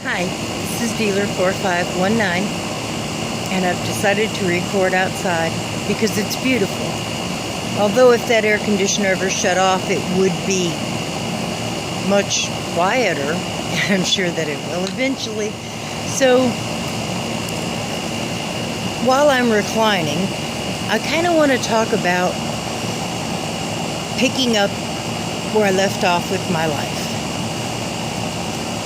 Hi, this is dealer 4519, and I've decided to record outside because it's beautiful. Although if that air conditioner ever shut off, it would be much quieter. I'm sure that it will eventually. So while I'm reclining, I kind of want to talk about picking up where I left off with my life.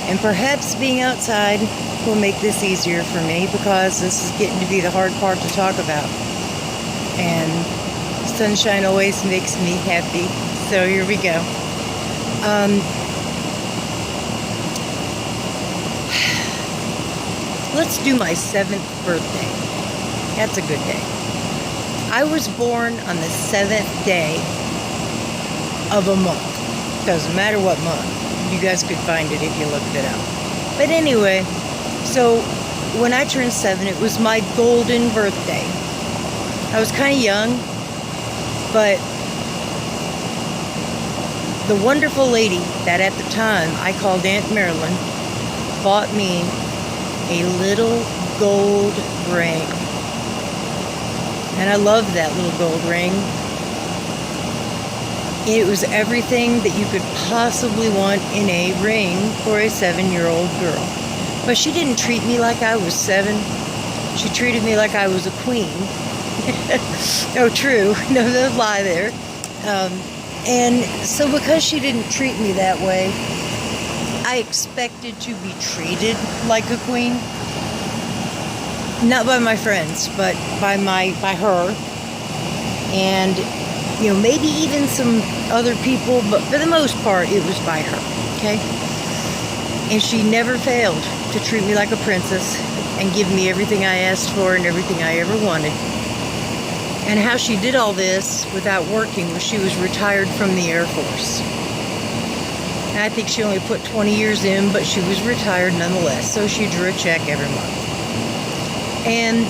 And perhaps being outside will make this easier for me because this is getting to be the hard part to talk about. And sunshine always makes me happy. So here we go. Let's do my 7th birthday. That's a good day. I was born on the 7th day of a month. Doesn't matter what month. You guys could find it if you looked it up. But anyway, so when I turned 7, it was my golden birthday. I was kind of young, but the wonderful lady that at the time I called Aunt Marilyn bought me a little gold ring. And I loved that little gold ring. It was everything that you could possibly want in a ring for a 7-year-old girl. But she didn't treat me like I was 7. She treated me like I was a queen. Oh, true. No lie there. And so because she didn't treat me that way, I expected to be treated like a queen. Not by my friends, but by her. And maybe even some other people, but for the most part, it was by her, okay? And she never failed to treat me like a princess and give me everything I asked for and everything I ever wanted. And how she did all this without working was she was retired from the Air Force. And I think she only put 20 years in, but she was retired nonetheless, so she drew a check every month. And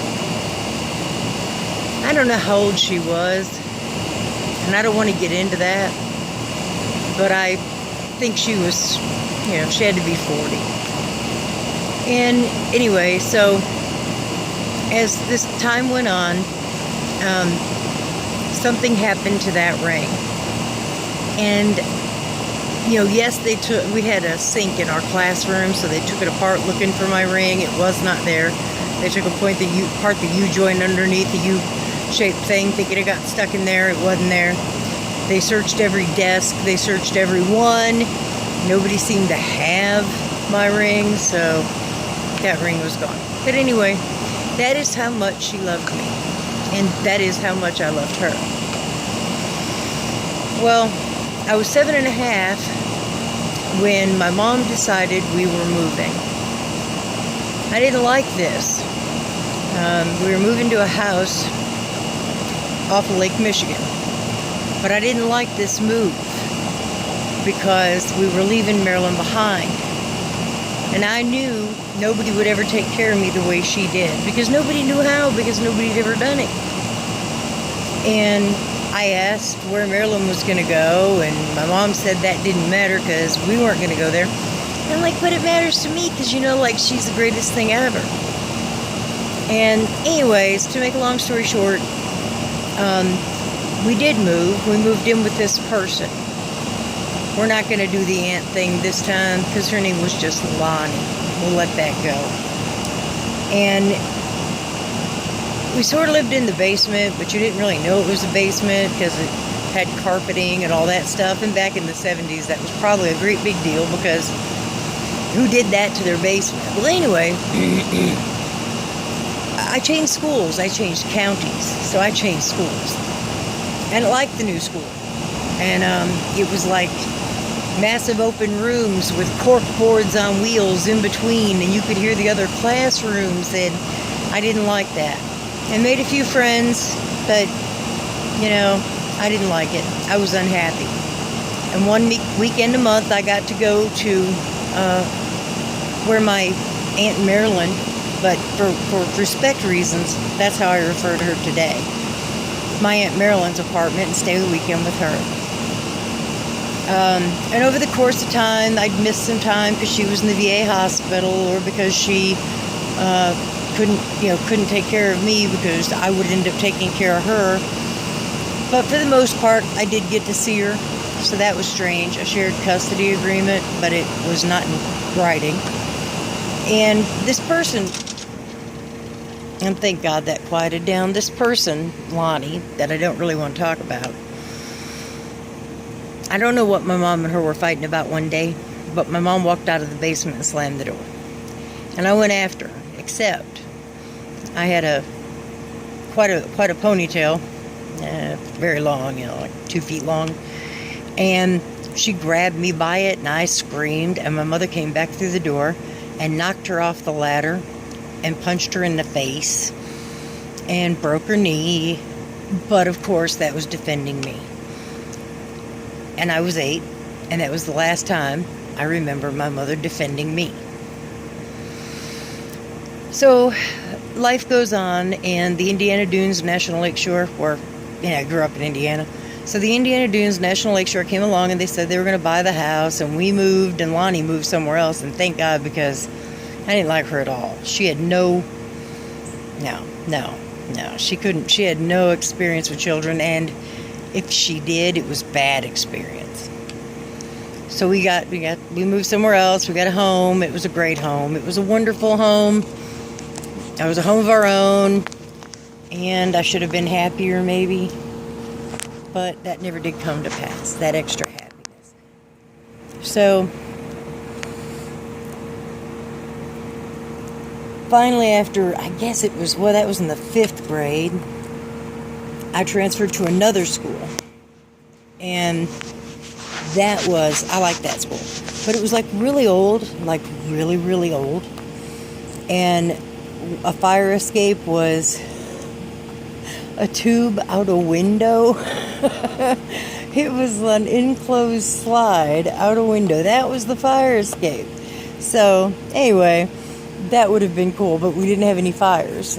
I don't know how old she was, and I don't want to get into that, but I think she was, she had to be 40. And anyway, so as this time went on, something happened to that ring. And, yes, we had a sink in our classroom, so they took it apart looking for my ring. It was not there. They took a part that U-joint underneath the U-shaped thing, thinking it got stuck in there. It wasn't there. They searched every desk. They searched every one. Nobody seemed to have my ring, so that ring was gone. But anyway, that is how much she loved me. And that is how much I loved her. Well, I was 7 and a half when my mom decided we were moving. I didn't like this. We were moving to a house off of Lake Michigan. But I didn't like this move because we were leaving Marilyn behind. And I knew nobody would ever take care of me the way she did because nobody knew how, because nobody had ever done it. And I asked where Marilyn was going to go, and my mom said that didn't matter because we weren't going to go there. And I'm like, but it matters to me because, she's the greatest thing ever. And anyways, to make a long story short, we did move. We moved in with this person. We're not going to do the aunt thing this time because her name was just Lonnie. We'll let that go. And we sort of lived in the basement, but you didn't really know it was a basement because it had carpeting and all that stuff. And back in the 70s, that was probably a great big deal because who did that to their basement? Well, anyway, I changed schools. I changed counties. So I changed schools. And I liked the new school. And it was like massive open rooms with cork boards on wheels in between, and you could hear the other classrooms, and I didn't like that. I made a few friends, but, I didn't like it. I was unhappy. And one weekend a month, I got to go to where my Aunt Marilyn, but for respect reasons, that's how I refer to her today, my Aunt Marilyn's apartment, and stay the weekend with her. And over the course of time, I'd miss some time because she was in the VA hospital, or because she couldn't take care of me, because I would end up taking care of her. But for the most part, I did get to see her, so that was strange. A shared custody agreement, but it was not in writing. And this person, and thank God that quieted down, this person, Lonnie, that I don't really want to talk about, I don't know what my mom and her were fighting about one day, but my mom walked out of the basement and slammed the door. And I went after her, except I had quite a ponytail, very long, like 2 feet long. And she grabbed me by it, and I screamed, and my mother came back through the door and knocked her off the ladder and punched her in the face and broke her knee. But of course, that was defending me. And I was 8, and that was the last time I remember my mother defending me. So life goes on, and the Indiana Dunes National Lakeshore, I grew up in Indiana. So the Indiana Dunes National Lakeshore came along, and they said they were going to buy the house, and we moved, and Lonnie moved somewhere else, and thank God, because I didn't like her at all. She had no, she had no experience with children, and if she did, it was bad experience. So we moved somewhere else. We got a home. It was a great home. It was a wonderful home. It was a home of our own, and I should have been happier maybe, but that never did come to pass, that extra happiness. So finally, after, I guess it was, that was in the 5th grade, I transferred to another school. And I liked that school. But it was like really old, like really, really old. And a fire escape was a tube out a window. It was an enclosed slide out a window. That was the fire escape. So anyway, that would have been cool, but we didn't have any fires.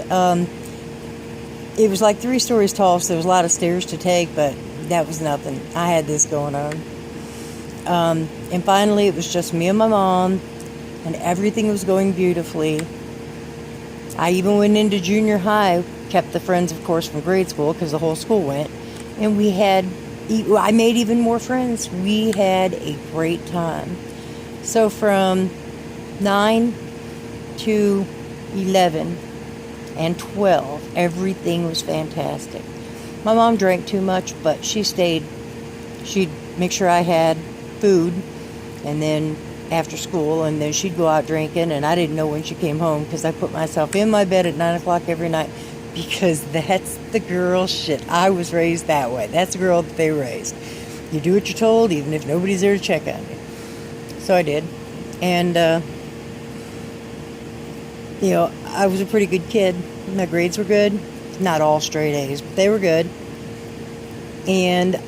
It was like 3 stories tall, so there was a lot of stairs to take, but that was nothing. I had this going on. And finally, it was just me and my mom, and everything was going beautifully. I even went into junior high, kept the friends, of course, from grade school, because the whole school went, and I made even more friends. We had a great time. So from 9 to 11 and 12, everything was fantastic. My mom drank too much, but she stayed. She'd make sure I had food, and then after school, and then she'd go out drinking, and I didn't know when she came home, because I put myself in my bed at 9 o'clock every night, because that's the girl shit. I was raised that way. That's the girl that they raised. You do what you're told, even if nobody's there to check on you. So I did. And I was a pretty good kid. My grades were good. Not all straight A's, but they were good. And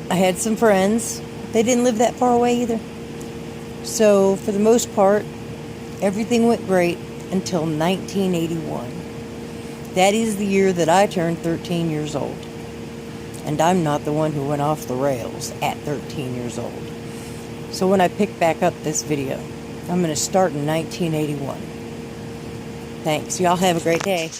I had some friends. They didn't live that far away either. So for the most part, everything went great until 1981. That is the year that I turned 13 years old. And I'm not the one who went off the rails at 13 years old. So when I pick back up this video, I'm going to start in 1981. Thanks. Y'all have a great day.